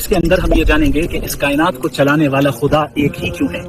اس کے اندر ہم یہ جانیں گے کہ اس کائنات کو چلانے والا خدا ایک ہی کیوں ہے۔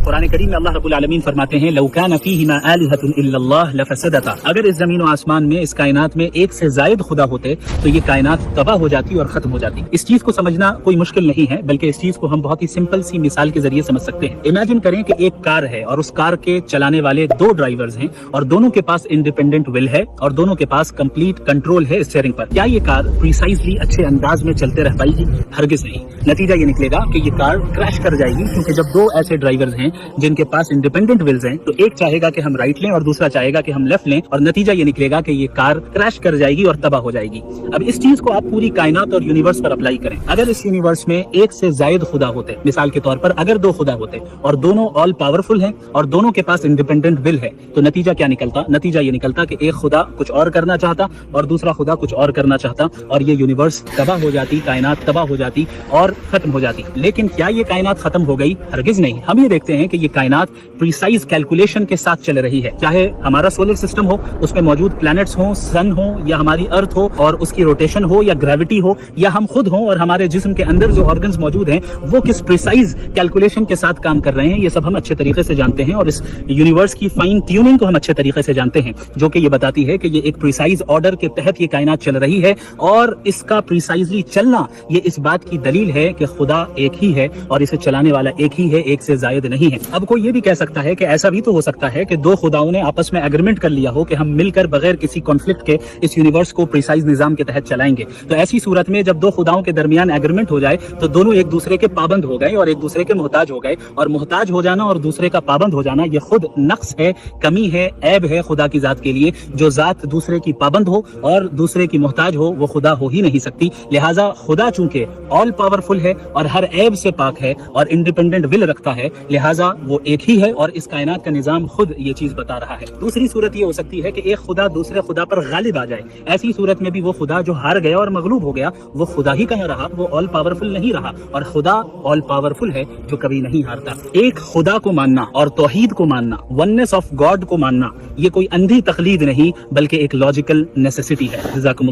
قرآن کریم میں اللہ رب العالمین فرماتے ہیں لو کان فیہما آلہۃ الا اللہ لفسدتا، اگر اس زمین و آسمان میں اس کائنات میں ایک سے زائد خدا ہوتے تو یہ کائنات تباہ ہو جاتی اور ختم ہو جاتی۔ اس چیز کو سمجھنا کوئی مشکل نہیں ہے، بلکہ اس چیز کو ہم بہت ہی سمپل سی مثال کے ذریعے سمجھ سکتے ہیں۔ امیجن کریں کہ ایک کار ہے اور اس کار کے چلانے والے دو ڈرائیورز ہیں اور دونوں کے پاس انڈیپینڈنٹ ول ہے اور دونوں کے پاس کمپلیٹ کنٹرول ہے اسٹیئرنگ پر۔ کیا یہ کار پریسائزلی اچھے انداز میں چلتے رہ پائے گی؟ ہرگز نہیں۔ نتیجہ یہ نکلے گا کہ یہ کار کریش کر جائے گی، کیونکہ جب دو ایسے ڈرائیورز ہیں جن کے پاس انڈیپینڈنٹ ولز ہیں تو ایک چاہے گا کہ ہم رائٹ لیں اور دوسرا چاہے گا کہ ہم لیفٹ لیں، اور نتیجہ یہ نکلے گا کہ یہ کار کریش کر جائے گی اور تباہ ہو جائے گی۔ اب اس چیز کو آپ پوری کائنات اور یونیورس پر اپلائی کریں۔ اگر اس یونیورس میں ایک سے زائد خدا ہوتے، مثال کے طور پر اگر دو خدا ہوتے اور دونوں آل پاورفل ہیں اور دونوں کے پاس انڈیپینڈنٹ ول ہے، تو نتیجہ کیا نکلتا؟ نتیجہ یہ نکلتا کہ ایک خدا کچھ اور کرنا چاہتا اور دوسرا خدا کچھ اور کرنا چاہتا، اور یہ یونیورس تباہ ہو جاتی، کائنات تباہ ہو جاتی اور ختم ہو جاتی۔ لیکن کیا یہ کائنات ختم ہو گئی؟ ہرگز نہیں۔ ہم یہ دیکھتے ہیں کہ یہ کائنات پریسائز کیلکولیشن کے ساتھ چل رہی ہے، چاہے ہمارا سولر سسٹم ہو، اس میں موجود پلانٹس ہوں، سن ہو یا ہماری ارتھ ہو اور اس کی روٹیشن ہو یا گریوٹی ہو، یا ہم خود ہوں اور ہمارے جسم کے اندر جو آرگنز موجود ہیں وہ کس پریسائز کیلکولیشن کے ساتھ کام کر رہے ہیں، یہ سب ہم اچھے طریقے سے جانتے ہیں، اور اس یونیورس کی فائن ٹیوننگ کو ہم اچھے طریقے سے جانتے ہیں، جو کہ یہ بتاتی ہے کہ یہ ایک پریسائز آرڈر کے تحت یہ کائنات چل رہی ہے، اور اس کا پریسائزلی چلنا یہ اس بات کی دلیل ہے کہ خدا ایک ہی ہے اور اسے چلانے والا ایک ہی ہے، ایک سے زائد نہیں ہے۔ اب کوئی یہ بھی کہہ سکتا ہے کہ ایسا بھی تو ہو سکتا ہے کہ دو خداؤں نے آپس میں ایگریمنٹ کر لیا ہو کہ ہم مل کر بغیر کسی کانفلکٹ کے اس یونیورس کو پریسائز نظام کے تحت چلائیں گے۔ تو ایسی صورت میں جب دو خداؤں کے درمیان ایگریمنٹ ہو جائے تو دونوں ایک دوسرے کے پابند ہو گئے اور ایک دوسرے کے محتاج ہو گئے، اور محتاج ہو جانا اور دوسرے کا پابند ہو جانا یہ خود نقص ہے، کمی ہے، عیب ہے خدا کی ذات کے لیے۔ جو ذات دوسرے کی پابند ہو اور دوسرے کی محتاج ہو وہ خدا ہو ہی نہیں سکتی۔ لہٰذا خدا چونکہ آل پاورفل ہے اور ہر عیب سے پاک ہے اور انڈیپینڈنٹ ول رکھتا ہے، لہٰذا وہ ایک ہی ہے اور اس کائنات کا نظام خود یہ چیز بتا رہا ہے۔ دوسری صورت یہ ہو سکتی ہے کہ ایک خدا دوسرے خدا پر غالب آ جائے۔ ایسی صورت میں بھی وہ خدا جو ہار گیا اور مغلوب ہو گیا وہ خدا ہی کہاں رہا، وہ آل پاورفل نہیں رہا، اور خدا آل پاورفل ہے جو کبھی نہیں ہارتا۔ ایک خدا کو ماننا اور توحید کو ماننا، وننس آف گاڈ کو ماننا، یہ کوئی اندھی تقلید نہیں بلکہ ایک لاجیکل نیسیسٹی ہے۔ جزاکم